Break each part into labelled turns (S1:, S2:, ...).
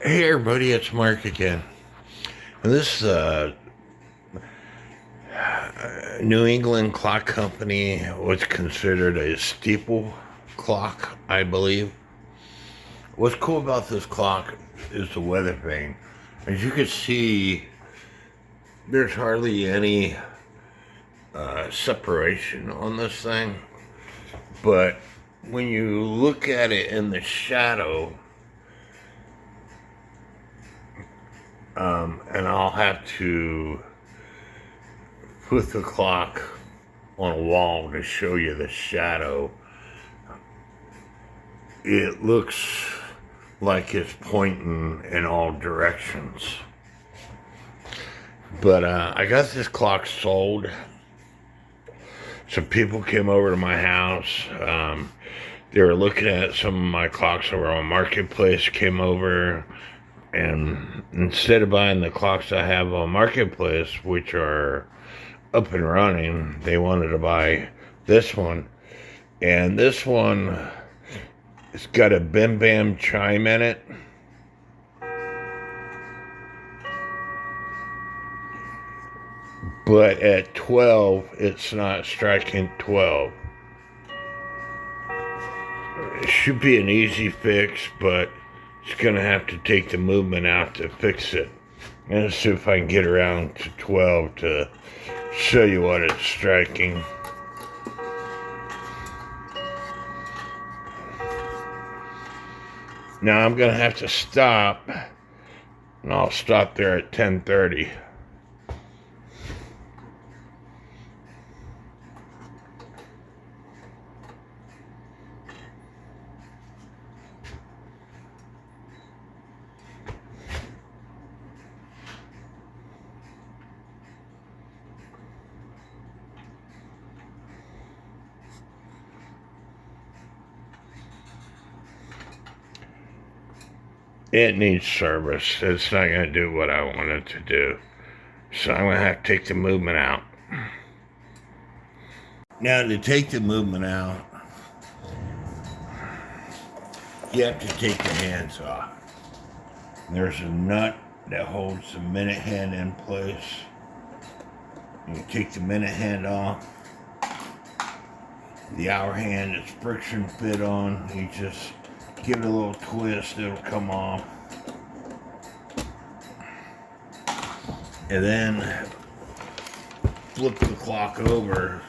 S1: Hey everybody, it's Mark again. And this New England clock company was considered a steeple clock, I believe. What's cool about this clock is the weather vane. As you can see, there's hardly any separation on this thing. But when you look at it in the shadow, and I'll have to put the clock on a wall to show you the shadow. It looks like it's pointing in all directions. But I got this clock sold. Some people came over to my house. They were looking at some of my clocks over on Marketplace, came over, and instead of buying the clocks I have on Marketplace, which are up and running, they wanted to buy this one. And this one, it's got a bim bam chime in it. But at 12, it's not striking 12. It should be an easy fix, but it's going to have to take the movement out to fix it. And let's see if I can get around to 12 to show you what it's striking. Now I'm going to have to stop, and I'll stop there at 10:30. It needs service. It's not going to do what I want it to do. So I'm going to have to take the movement out. Now, to take the movement out, you have to take the hands off. There's a nut that holds the minute hand in place. You take the minute hand off. The hour hand is friction fit on. You just give it a little twist, it'll come off. And then flip the clock over.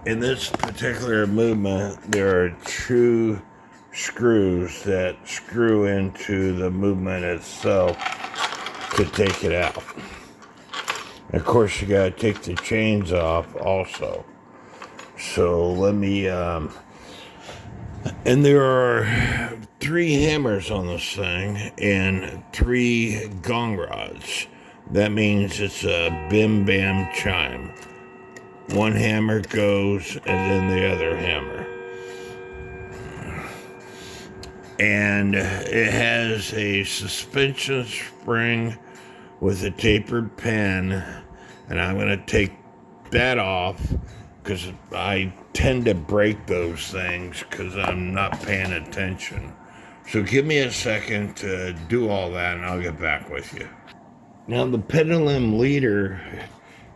S1: In this particular movement, there are two screws that screw into the movement itself to take it out. Of course, you gotta take the chains off also. So let me, and there are 3 hammers on this thing and 3 gong rods. That means it's a bim bam chime. One hammer goes and then the other hammer. And it has a suspension spring with a tapered pin, and I'm going to take that off because I tend to break those things because I'm not paying attention. So give me a second to do all that and I'll get back with you. Now the pendulum leader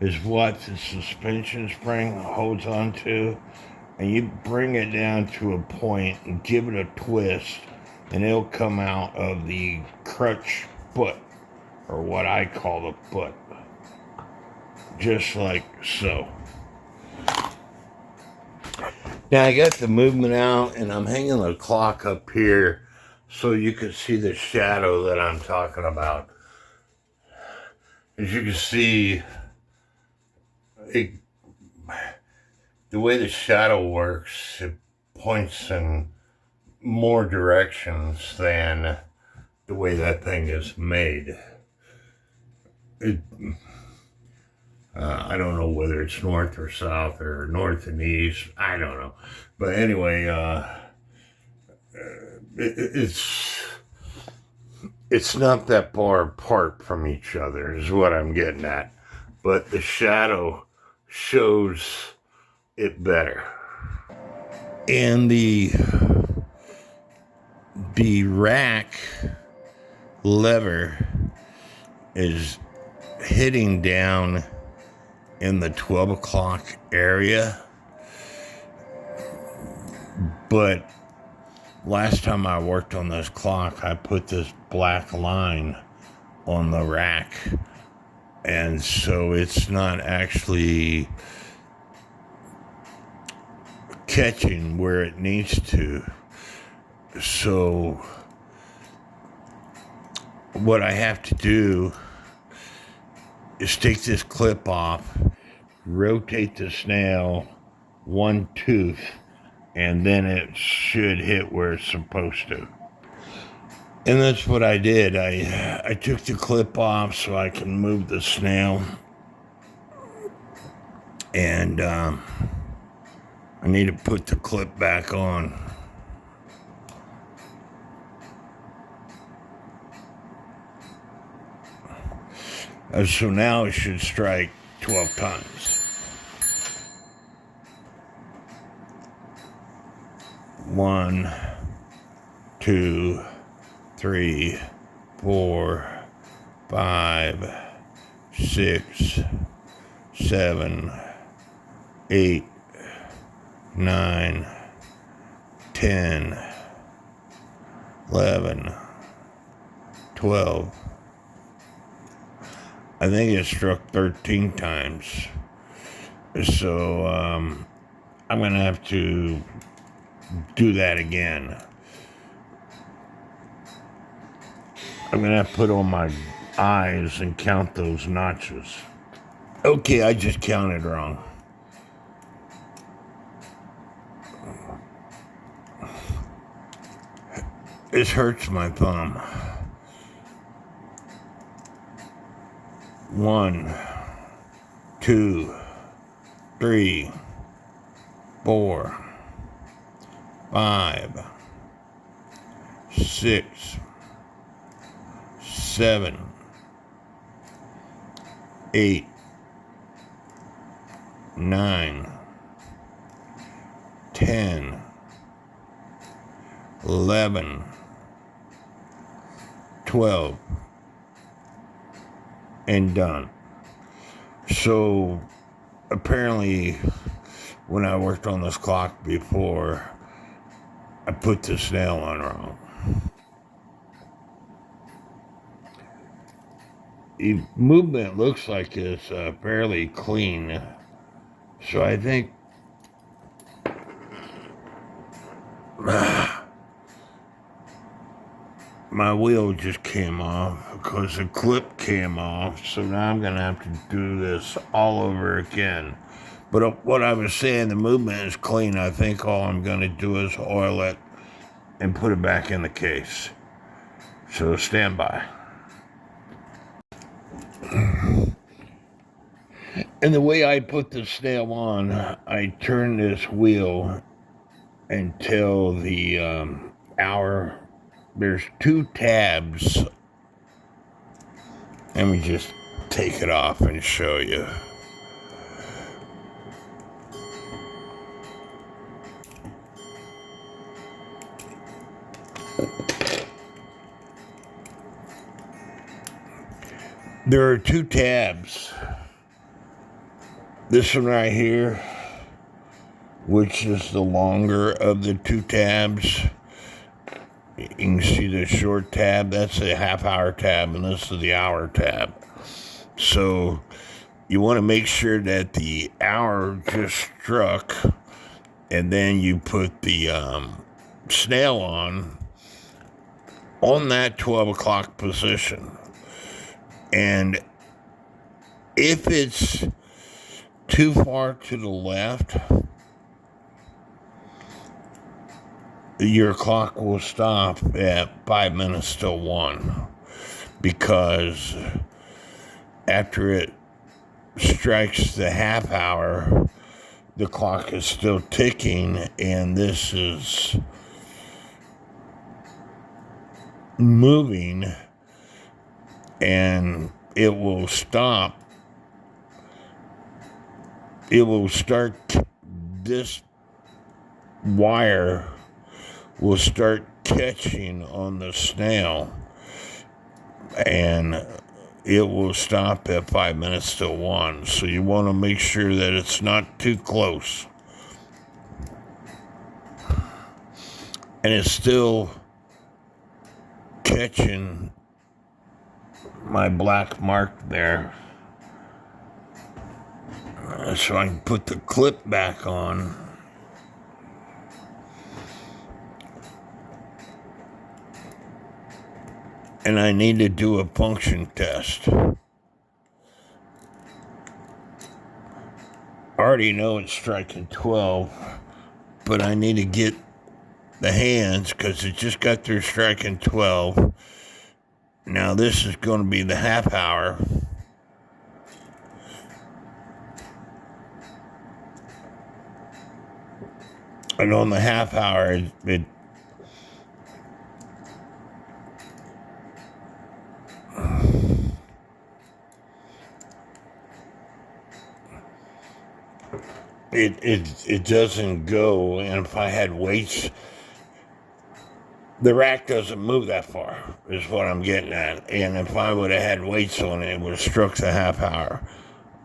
S1: is what the suspension spring holds onto, and you bring it down to a point and give it a twist and it'll come out of the crutch foot, or what I call the foot, just like so. Now I got the movement out and I'm hanging the clock up here so you can see the shadow that I'm talking about. As you can see, the way the shadow works, it points in more directions than the way that thing is made. I don't know whether it's north or south or north and east. I don't know. But anyway, it's not that far apart from each other is what I'm getting at. But the shadow shows it better. And the rack lever is hitting down in the 12 o'clock area. But last time I worked on this clock, I put this black line on the rack. And so it's not actually catching where it needs to. So what I have to do is take this clip off, rotate the snail one tooth, and then it should hit where it's supposed to. And that's what I did. I took the clip off so I can move the snail. And I need to put the clip back on. So now it should strike 12 times. 1, 2, 3, 4, 5, 6, 7, 8, 9, 10, 11, 12. I think it struck 13 times. So I'm going to have to do that again. I'm going to have to put on my eyes and count those notches. Okay, I just counted wrong. This hurts my thumb. 1, 2, 3, 4, 5, 6, 7, 8, 9, 10, 11, 12, and done. So apparently when I worked on this clock before, I put the snail on wrong. The movement looks like it's fairly clean. So I think my wheel just came off because the clip came off. So now I'm going to have to do this all over again. But what I was saying, the movement is clean. I think all I'm going to do is oil it and put it back in the case. So stand by. And the way I put the snail on, I turn this wheel until the hour. There's 2 tabs. Let me just take it off and show you. There are 2 tabs. This one right here, which is the longer of the 2 tabs. You can see the short tab, that's the half-hour tab, and this is the hour tab. So you want to make sure that the hour just struck, and then you put the snail on that 12 o'clock position. And if it's too far to the left, your clock will stop at 5 minutes till 1, because after it strikes the half hour, the clock is still ticking, and this is moving, and it will stop. It will start this wire will start catching on the snail, and it will stop at 5 minutes to 1. So you want to make sure that it's not too close. And it's still catching my black mark there. So I can put the clip back on. And I need to do a function test. I already know it's striking 12, but I need to get the hands because it just got through striking 12. Now this is going to be the half hour. And on the half hour, it doesn't go, and if I had weights, the rack doesn't move that far, is what I'm getting at. And if I would have had weights on it, it would have struck the half hour.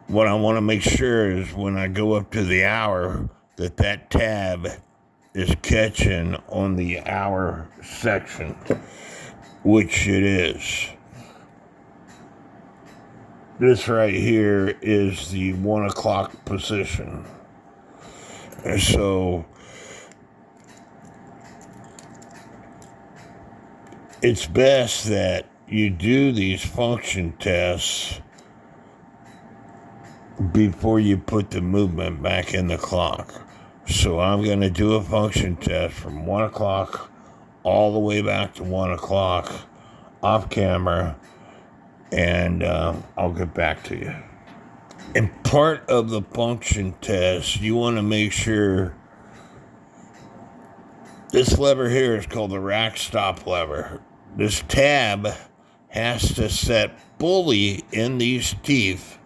S1: What I want to make sure is when I go up to the hour, that tab is catching on the hour section, which it is. This right here is the 1 o'clock position. And so it's best that you do these function tests before you put the movement back in the clock. So I'm going to do a function test from 1 o'clock all the way back to 1 o'clock off camera, and I'll get back to you. And part of the function test, you want to make sure this lever here is called the rack stop lever. This tab has to set fully in these teeth.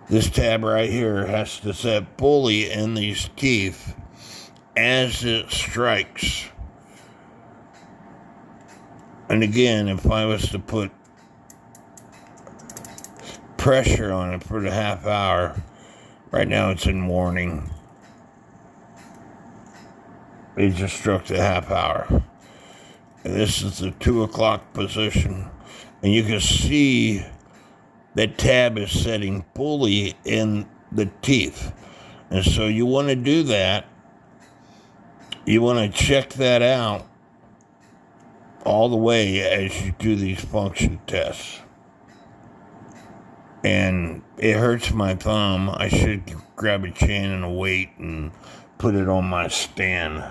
S1: This tab right here has to set fully in these teeth as it strikes. And again, if I was to put pressure on it for the half hour, right now it's in warning. It just struck the half hour. And this is the 2 o'clock position. And you can see that tab is setting fully in the teeth. And so you want to do that. You want to check that out all the way as you do these function tests. And it hurts my thumb. I should grab a chain and a weight and put it on my stand.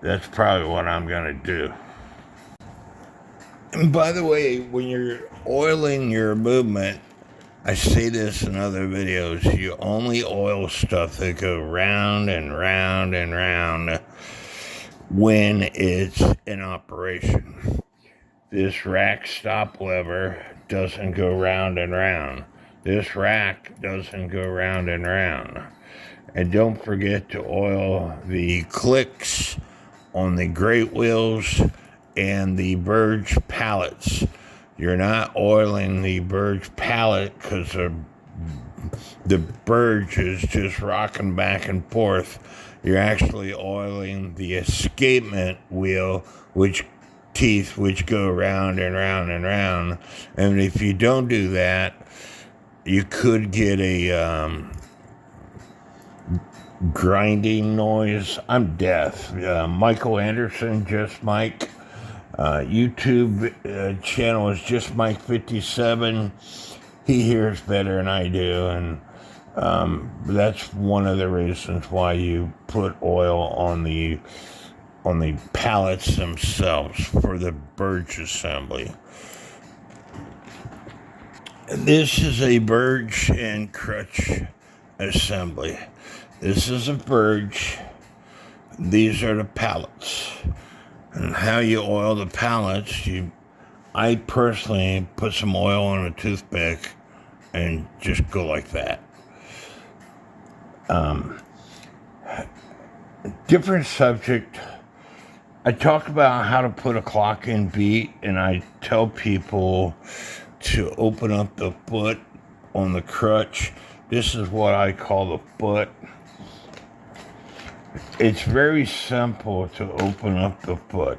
S1: That's probably what I'm going to do. And by the way, when you're oiling your movement, I say this in other videos, you only oil stuff that go round and round and round when it's in operation. This rack stop lever doesn't go round and round. This rack doesn't go round and round. And don't forget to oil the clicks on the great wheels and the Burge pallets. You're not oiling the Burge pallet because the Burge is just rocking back and forth. You're actually oiling the escapement wheel, which go round and round and round. And if you don't do that, you could get a grinding noise. I'm deaf. Michael Anderson, Just Mike. YouTube channel is Just Mike 57. He hears better than I do, and that's one of the reasons why you put oil on the pallets themselves for the Burge assembly. This is a Burge and crutch assembly. This is a Burge. These are the pallets. And how you oil the pallets, I personally put some oil on a toothpick and just go like that. Different subject. I talk about how to put a clock in beat, and I tell people to open up the foot on the crutch. This is what I call the foot. It's very simple to open up the foot.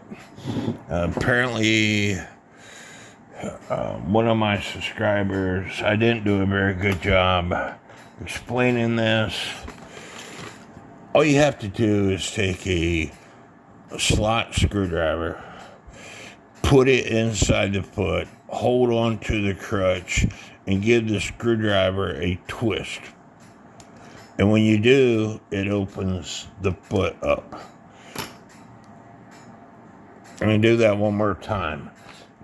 S1: Apparently, one of my subscribers, I didn't do a very good job explaining this. All you have to do is take a slot screwdriver, put it inside the foot, hold on to the crutch, and give the screwdriver a twist. And when you do, it opens the foot up. I'm going to do that one more time.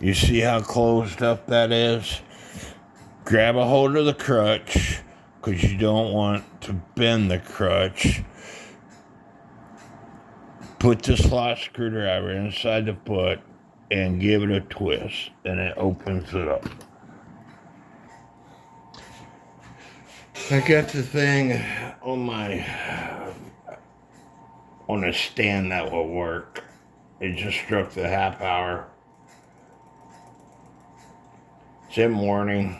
S1: You see how closed up that is? Grab a hold of the crutch, because you don't want to bend the crutch. Put the slot screwdriver inside the foot and give it a twist, and it opens it up. I got the thing on a stand that will work. It just struck the half hour. It's in warning.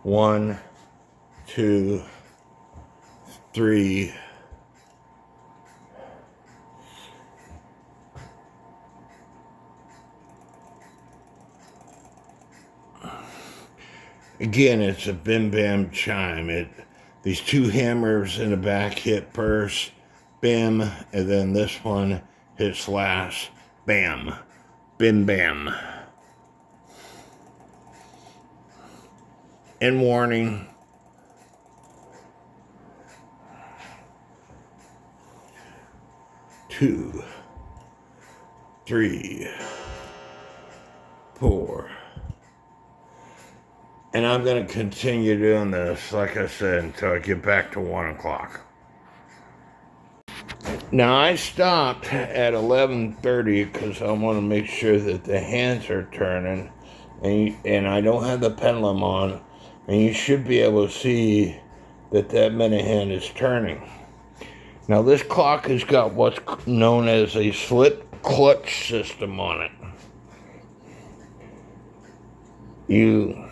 S1: 1, 2, 3. Again, it's a bim bam chime. These two hammers in the back hit first, bim, and then this one hits last, bam, bim bam. In warning. 2, 3, 4. And I'm going to continue doing this, like I said, until I get back to 1 o'clock. Now, I stopped at 11:30 because I want to make sure that the hands are turning, and I don't have the pendulum on, and you should be able to see that minute hand is turning. Now, this clock has got what's known as a slip clutch system on it. You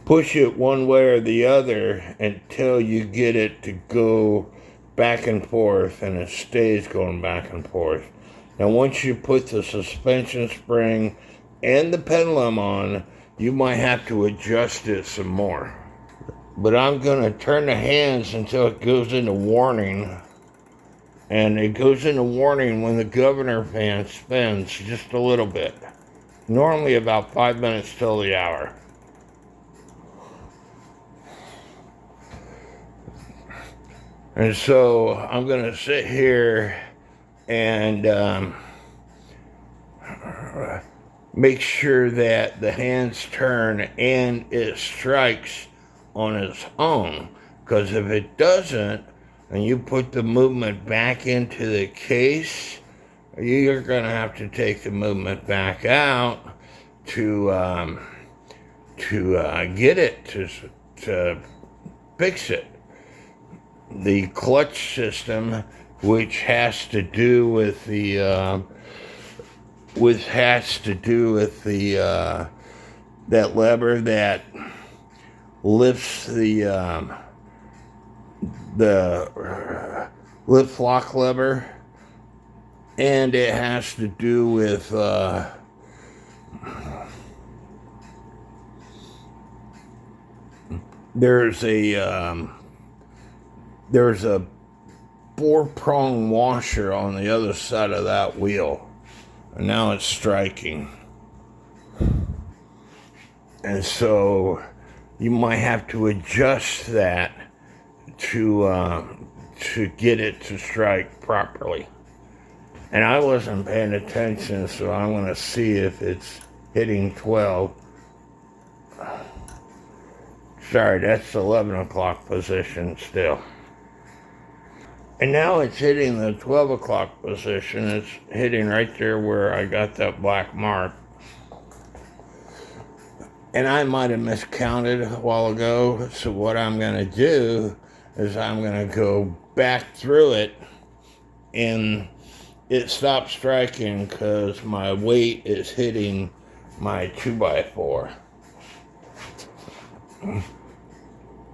S1: push it one way or the other until you get it to go back and forth, and it stays going back and forth. Now, once you put the suspension spring and the pendulum on, you might have to adjust it some more. But I'm going to turn the hands until it goes into warning. And it goes into warning when the governor fan spins just a little bit. Normally about 5 minutes till the hour. And so I'm going to sit here and make sure that the hands turn and it strikes on its own. Because if it doesn't, and you put the movement back into the case, you're going to have to take the movement back out to get it to fix it. The clutch system, which has to do with the that lever that lifts the lift lock lever, and it has to do with there's a 4-prong washer on the other side of that wheel, and now it's striking. And so you might have to adjust that to get it to strike properly. And I wasn't paying attention, so I'm going to see if it's hitting 12. Sorry, that's 11 o'clock position still. And now it's hitting the 12 o'clock position. It's hitting right there where I got that black mark. And I might have miscounted a while ago, so what I'm going to do is I'm going to go back through it, and it stopped striking because my weight is hitting my 2x4.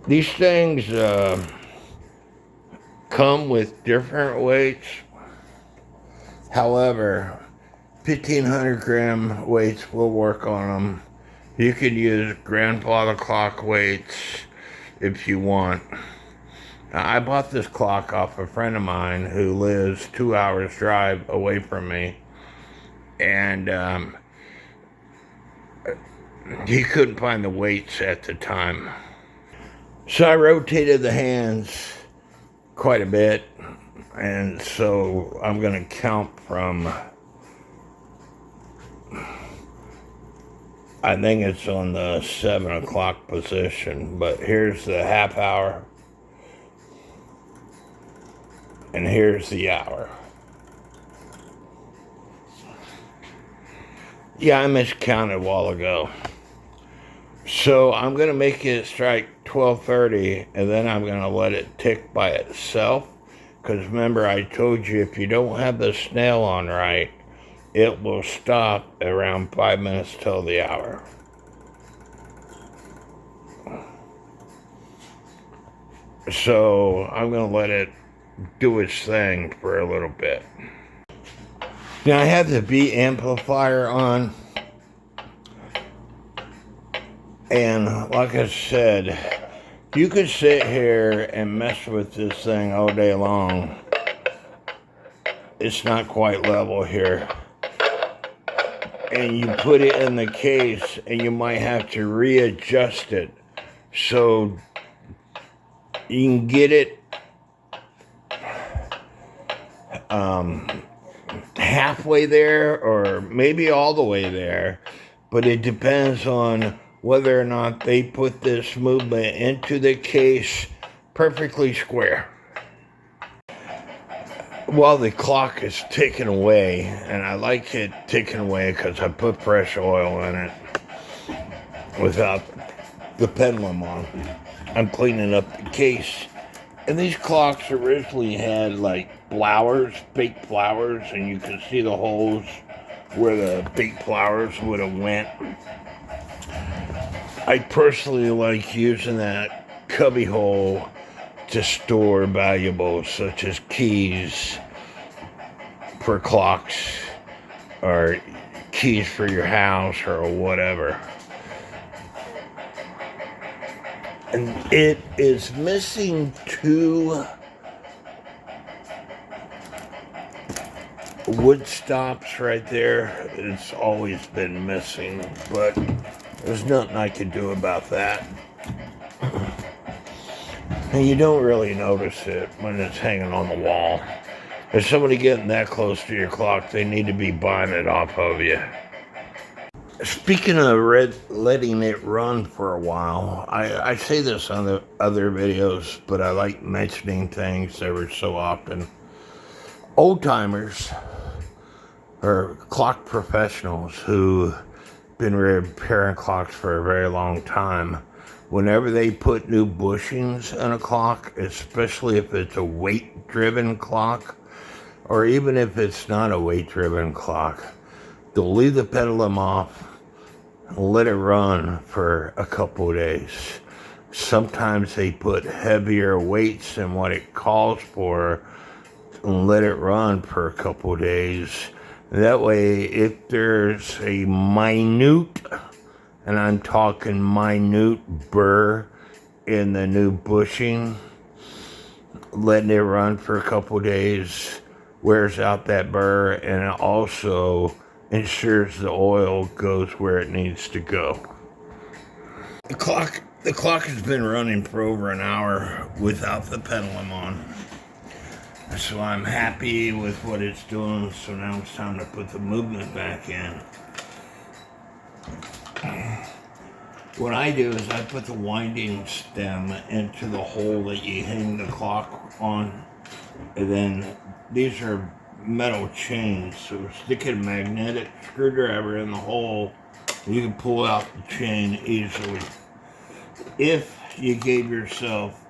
S1: These things come with different weights. However, 1,500 gram weights will work on them. You can use grandfather clock weights if you want. Now, I bought this clock off a friend of mine who lives 2 hours drive away from me. And he couldn't find the weights at the time. So I rotated the hands quite a bit. And so I'm going to count from, I think it's on the 7 o'clock position, but here's the half hour, and here's the hour. Yeah, I miscounted a while ago. So I'm going to make it strike 12:30, and then I'm going to let it tick by itself. Because remember, I told you if you don't have the snail on right, it will stop around 5 minutes till the hour. So I'm going to let it do its thing for a little bit. Now I have the B amplifier on. And like I said, you could sit here and mess with this thing all day long. It's not quite level here. And you put it in the case and you might have to readjust it so you can get it halfway there or maybe all the way there. But it depends on whether or not they put this movement into the case perfectly square. While the clock is ticking away, and I like it ticking away because I put fresh oil in it without the pendulum on. I'm cleaning up the case. And these clocks originally had like flowers, fake flowers, and you can see the holes where the fake flowers would have went. I personally like using that cubby hole to store valuables such as keys for clocks or keys for your house or whatever. And it is missing 2 wood stops right there. It's always been missing, but there's nothing I can do about that. And you don't really notice it when it's hanging on the wall. If somebody getting that close to your clock, they need to be buying it off of you. Speaking of letting it run for a while, I say this on the other videos, but I like mentioning things every so often. Old timers or clock professionals who've been repairing clocks for a very long time, whenever they put new bushings in a clock, especially if it's a weight-driven clock, or even if it's not a weight-driven clock, they'll leave the pendulum off and let it run for a couple of days. Sometimes they put heavier weights than what it calls for and let it run for a couple of days. That way, if there's a minute, and I'm talking minute burr in the new bushing, letting it run for a couple of days wears out that burr, and it also ensures the oil goes where it needs to go. The clock has been running for over an hour without the pendulum on. So I'm happy with what it's doing, so now it's time to put the movement back in. What I do is I put the winding stem into the hole that you hang the clock on, and then these are metal chains, so stick a magnetic screwdriver in the hole You can pull out the chain easily if you gave yourself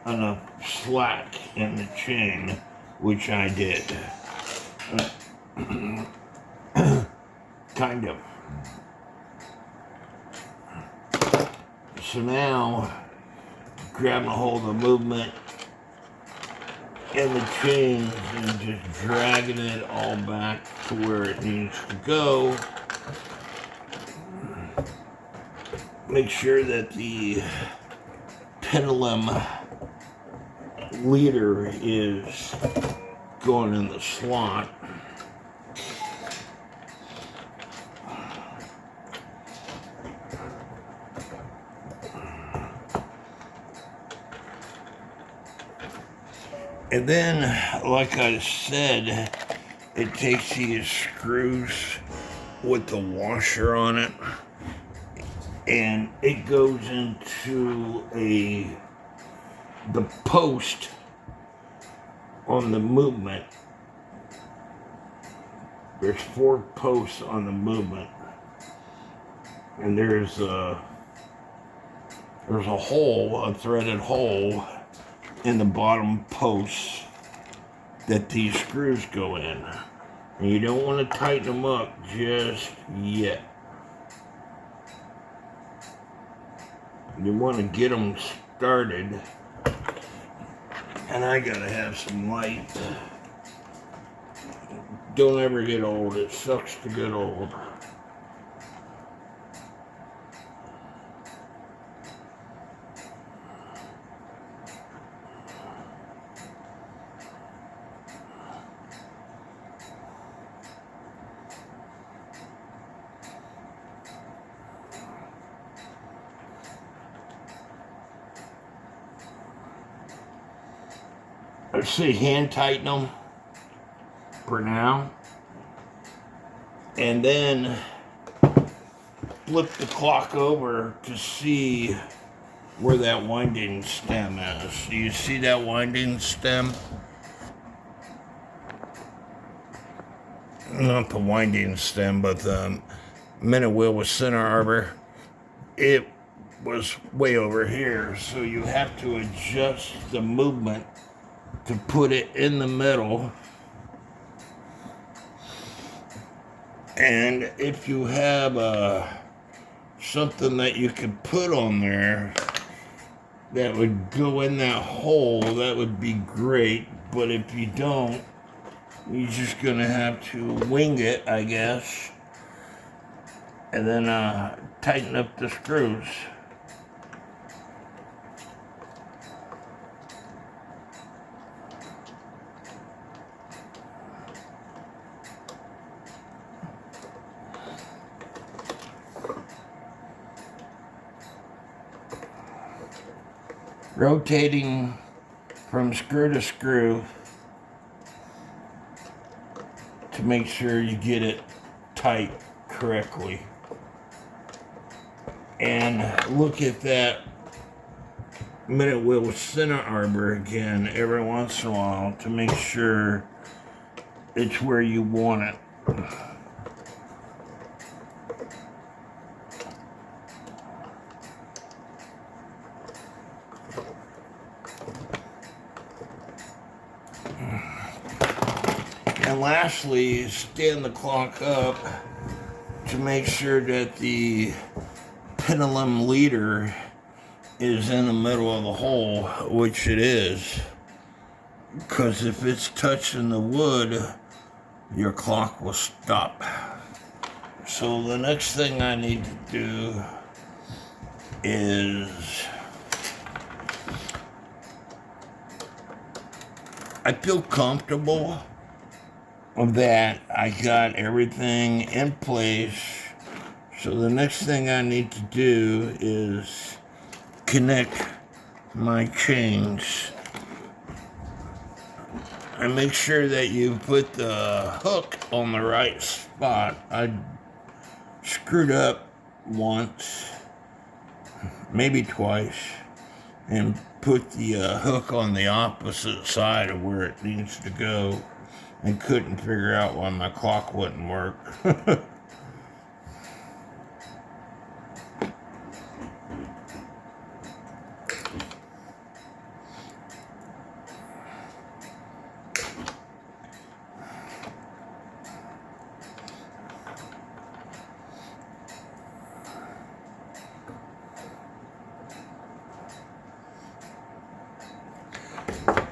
S1: enough slack in the chain, which I did. Kind of. So now, grabbing a hold of the movement in the chains and just dragging it all back to where it needs to go. Make sure that the pendulum leader is going in the slot. And then, like I said, it takes these screws with the washer on it, and it goes into the post on the movement. There's 4 posts on the movement, and there's a hole, a threaded hole in the bottom posts that these screws go in. And you don't want to tighten them up just yet. You want to get them started. And I gotta have some light. Don't ever get old. It sucks to get old. Let's see, hand tighten them for now. And then flip the clock over to see where that winding stem is. Do you see that winding stem? Not the winding stem, but the minute wheel with center arbor. It was way over here, so you have to adjust the movement to put it in the middle. And if you have something that you could put on there that would go in that hole, that would be great. But if you don't, you're just gonna have to wing it, I guess, and then tighten up the screws. Rotating from screw to screw to make sure you get it tight correctly. And look at that minute wheel with center arbor again every once in a while to make sure it's where you want it. And lastly, stand the clock up to make sure that the pendulum leader is in the middle of the hole, which it is. Because if it's touching the wood, your clock will stop. So the next thing I need to do is I feel comfortable that I got everything in place. So the next thing I need to do is connect my chains. And make sure that you put the hook on the right spot. I screwed up once, maybe twice, and put the hook on the opposite side of where it needs to go, and couldn't figure out why my clock wouldn't work.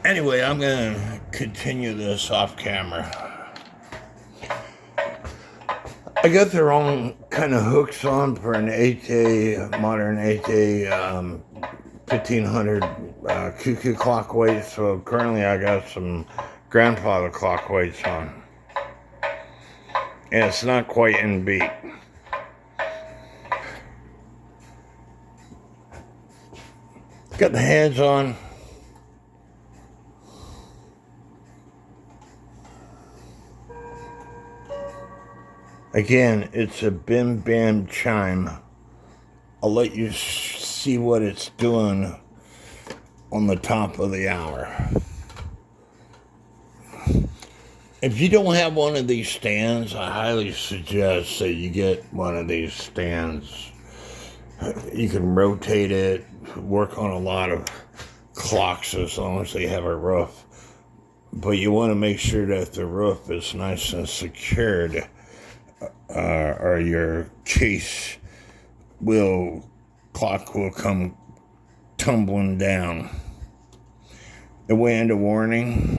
S1: Anyway, I'm going to continue this off camera. I got the wrong kind of hooks on for an 8-day, modern 8-day 1500 cuckoo clock weight. So currently I got some grandfather clock weights on. And it's not quite in beat. Got the hands on. Again, it's a bim bam chime. I'll let you see what it's doing on the top of the hour. If you don't have one of these stands, I highly suggest that you get one of these stands. You can rotate it, work on a lot of clocks as long as they have a roof. But you want to make sure that the roof is nice and secured, or your clock will come tumbling down. The way warning.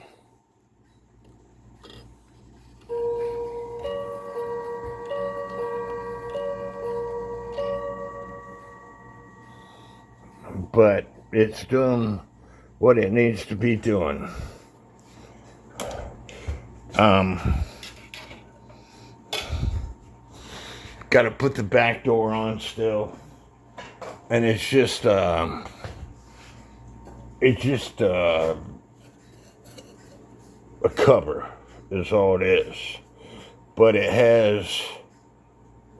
S1: But it's doing what it needs to be doing. Got to put the back door on still, and it's just a cover is all it is, but it has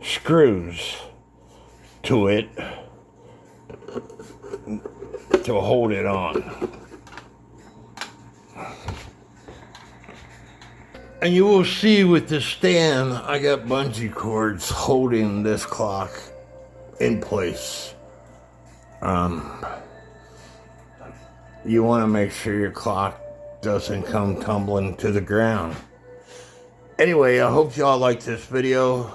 S1: screws to it to hold it on. And you will see with the stand, I got bungee cords holding this clock in place. You want to make sure your clock doesn't come tumbling to the ground. Anyway, I hope y'all like this video.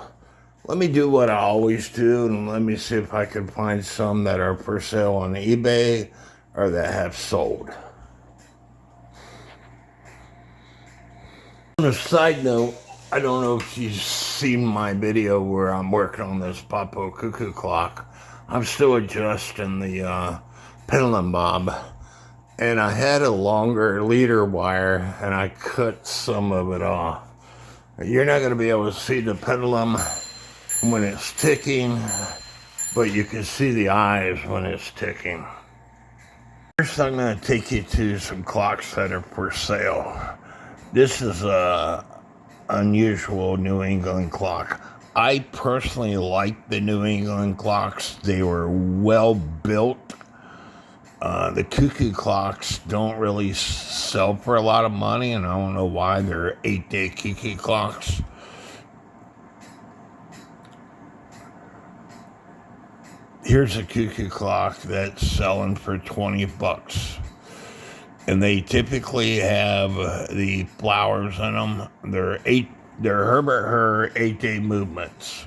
S1: Let me do what I always do, and let me see if I can find some that are for sale on eBay or that have sold. On a side note, I don't know if you've seen my video where I'm working on this Popo cuckoo clock. I'm still adjusting the pendulum bob, and I had a longer leader wire, and I cut some of it off. You're not going to be able to see the pendulum when it's ticking, but you can see the eyes when it's ticking. First, I'm going to take you to some clocks that are for sale. This is a unusual New England clock. I personally like the New England clocks. They were well built. The cuckoo clocks don't really sell for a lot of money, and I don't know why. They're 8-day cuckoo clocks. Here's a cuckoo clock that's selling for $20. And they typically have the flowers in them. They're Herbert Hur 8-day movements.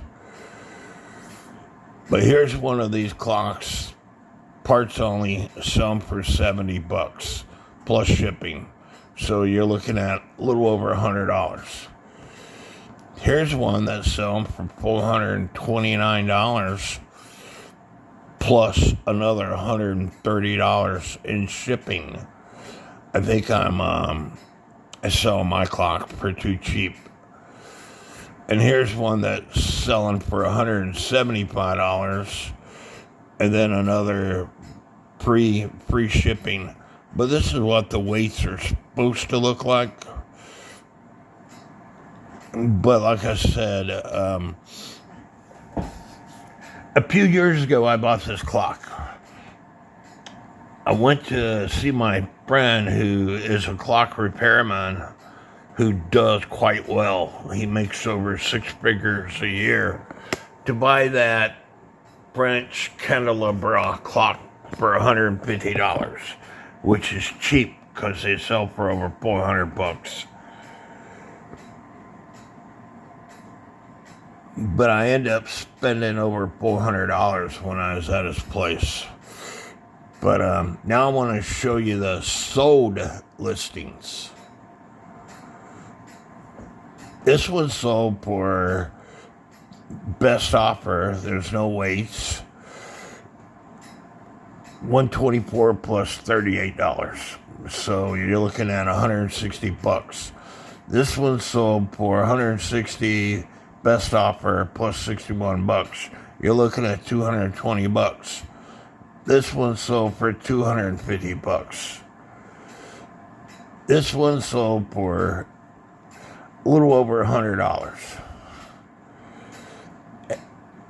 S1: But here's one of these clocks, parts only, selling for $70 plus shipping. So you're looking at a little over $100. Here's one that's selling for $429 plus another $130 in shipping. I think I sell my clock for too cheap. And here's one that's selling for $175, and then another free shipping. But this is what the weights are supposed to look like. But like I said, a few years ago I bought this clock. I went to see my friend who is a clock repairman who does quite well. He makes over 6 figures a year, to buy that French candelabra clock for $150, which is cheap because they sell for over $400. But I ended up spending over $400 when I was at his place. But now I want to show you the sold listings. This one sold for best offer. There's no weights. $124 plus $38. So you're looking at $160. This one sold for $160 best offer plus $61. You're looking at $220. This one sold for $250. This one sold for a little over $100.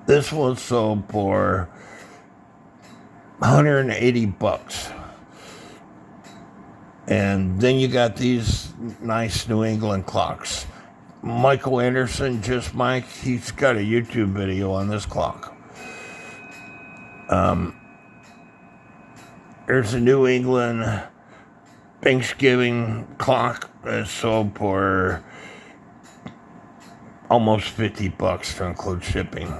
S1: This one sold for $180. And then you got these nice New England clocks. Michael Anderson, Just Mike, he's got a YouTube video on this clock. There's a New England Thanksgiving clock that sold for almost $50 to include shipping.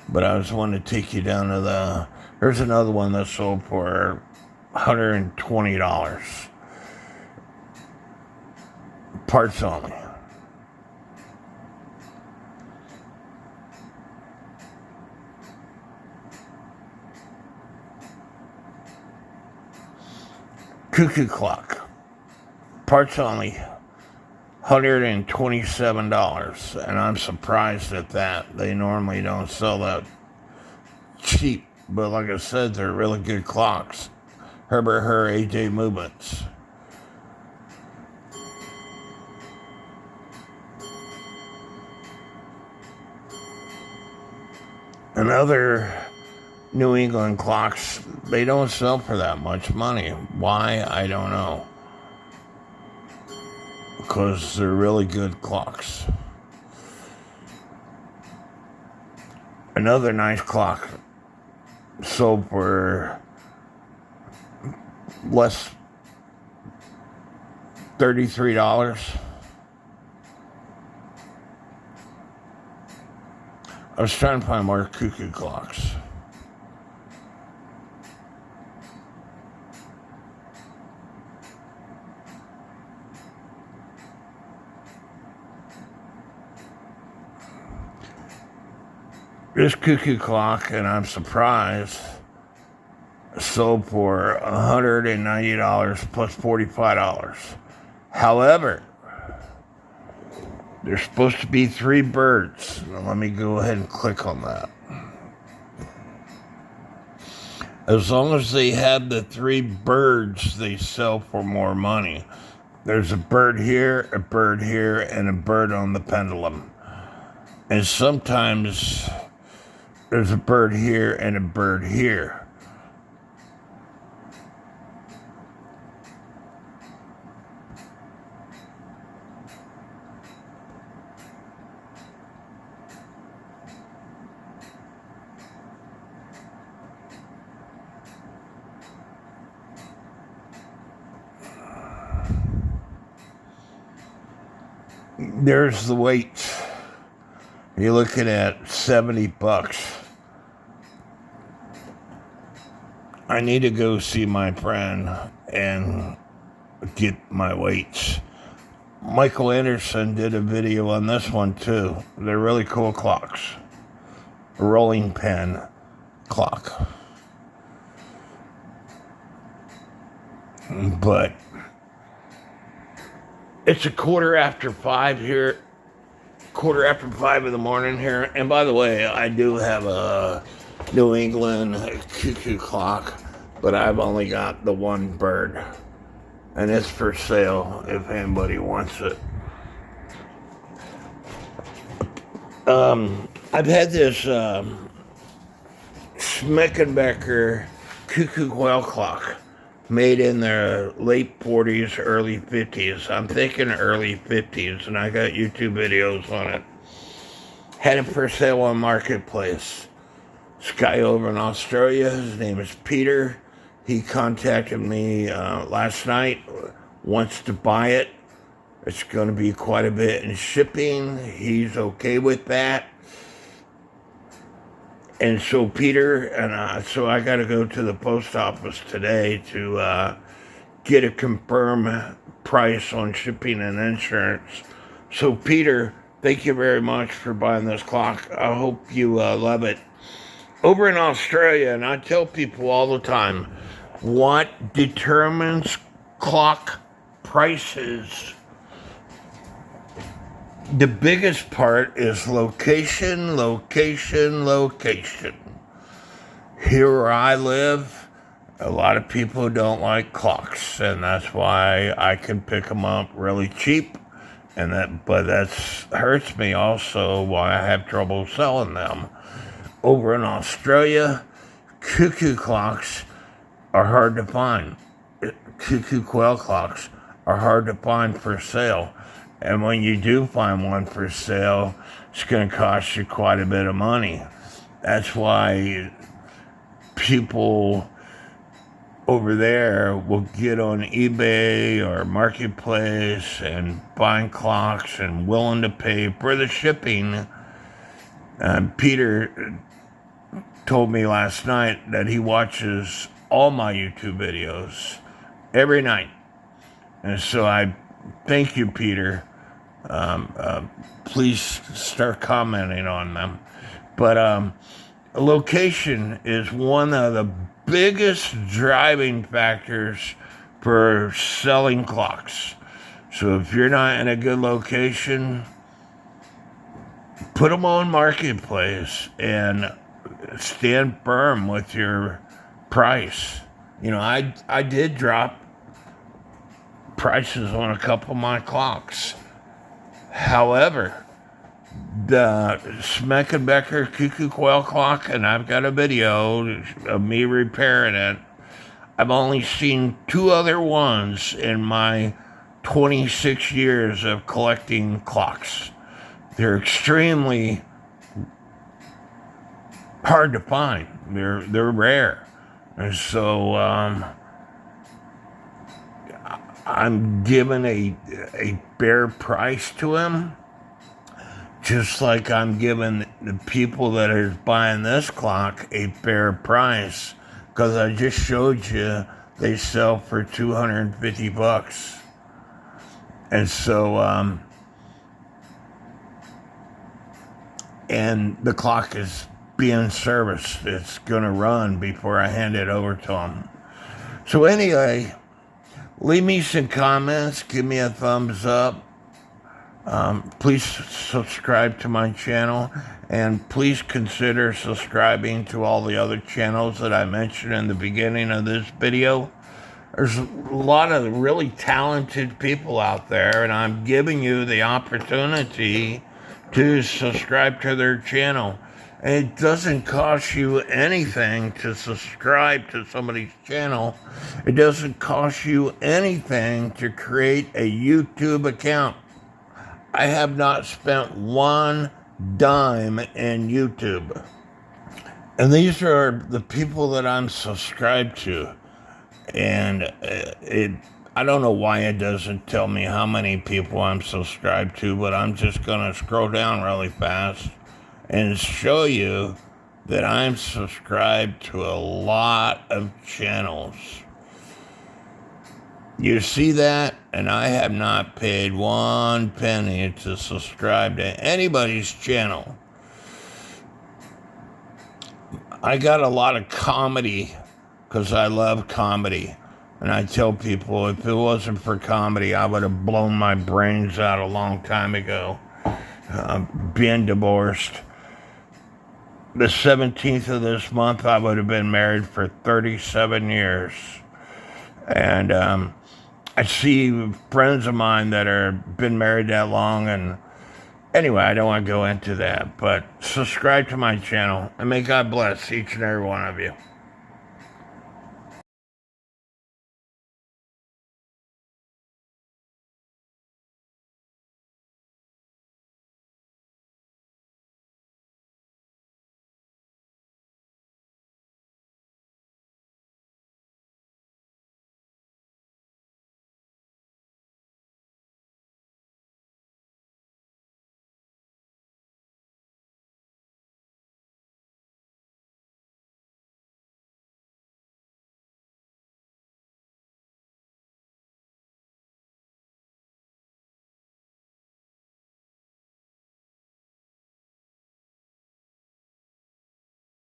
S1: But I just wanted to take you down to there's another one that sold for $120. Parts only. Cuckoo clock. Parts only. $127. And I'm surprised at that. They normally don't sell that cheap. But like I said, they're really good clocks. Herbert Hur AJ Movements. And other New England clocks, they don't sell for that much money. Why? I don't know. Because they're really good clocks. Another nice clock sold for less $33. I was trying to find more cuckoo clocks. This cuckoo clock, and I'm surprised, sold for $190 plus $45. However, there's supposed to be 3 birds. Now, let me go ahead and click on that. As long as they have the 3 birds, they sell for more money. There's a bird here, and a bird on the pendulum. And sometimes there's a bird here and a bird here. There's the weight. You're looking at $70. I need to go see my friend and get my weights. Michael Anderson did a video on this one too. They're really cool clocks. A rolling pin clock. But it's a 5:15 here. 5:15 in the morning here. And by the way, I do have a New England cuckoo clock, but I've only got the 1 bird. And it's for sale if anybody wants it. I've had this Schmeckenbecker cuckoo quail clock made in the late 40s, early 50s. I'm thinking early 50s, and I got YouTube videos on it. Had it for sale on Marketplace. This guy over in Australia, his name is Peter. He contacted me last night, wants to buy it. It's going to be quite a bit in shipping. He's okay with that. And so Peter, so I got to go to the post office today to get a confirmed price on shipping and insurance. So Peter, thank you very much for buying this clock. I hope you love it. Over in Australia, and I tell people all the time, what determines clock prices? The biggest part is location, location, location. Here where I live, a lot of people don't like clocks, and that's why I can pick them up really cheap. But that hurts me also why I have trouble selling them. Over in Australia, cuckoo clocks are hard to find. Cuckoo quail clocks are hard to find for sale. And when you do find one for sale, it's going to cost you quite a bit of money. That's why people over there will get on eBay or Marketplace and buying clocks and willing to pay for the shipping. Peter told me last night that he watches all my YouTube videos every night. And so I thank you, Peter. Please start commenting on them. But location is one of the biggest driving factors for selling clocks. So if you're not in a good location, put them on Marketplace and stand firm with your price. You know, I did drop prices on a couple of my clocks. However, the Smeckenbecker Cuckoo Quail clock, and I've got a video of me repairing it. I've only seen 2 other ones in my 26 years of collecting clocks. They're extremely hard to find. They're rare. And so I'm giving a fair price to him, just like I'm giving the people that are buying this clock a fair price, because I just showed you they sell for $250. And so, and the clock is being serviced. It's going to run before I hand it over to them. So anyway, leave me some comments. Give me a thumbs up. Please subscribe to my channel, and please consider subscribing to all the other channels that I mentioned in the beginning of this video. There's a lot of really talented people out there, and I'm giving you the opportunity to subscribe to their channel. It doesn't cost you anything to subscribe to somebody's channel. It doesn't cost you anything to create a YouTube account. I have not spent one dime in YouTube. And these are the people that I'm subscribed to. And I don't know why it doesn't tell me how many people I'm subscribed to, but I'm just going to scroll down really fast and show you that I'm subscribed to a lot of channels. You see that? And I have not paid 1 penny to subscribe to anybody's channel. I got a lot of comedy because I love comedy. And I tell people, if it wasn't for comedy, I would have blown my brains out a long time ago. Being divorced. The 17th of this month, I would have been married for 37 years. And I see friends of mine that are been married that long, and anyway, I don't want to go into that. But subscribe to my channel, and may God bless each and every one of you.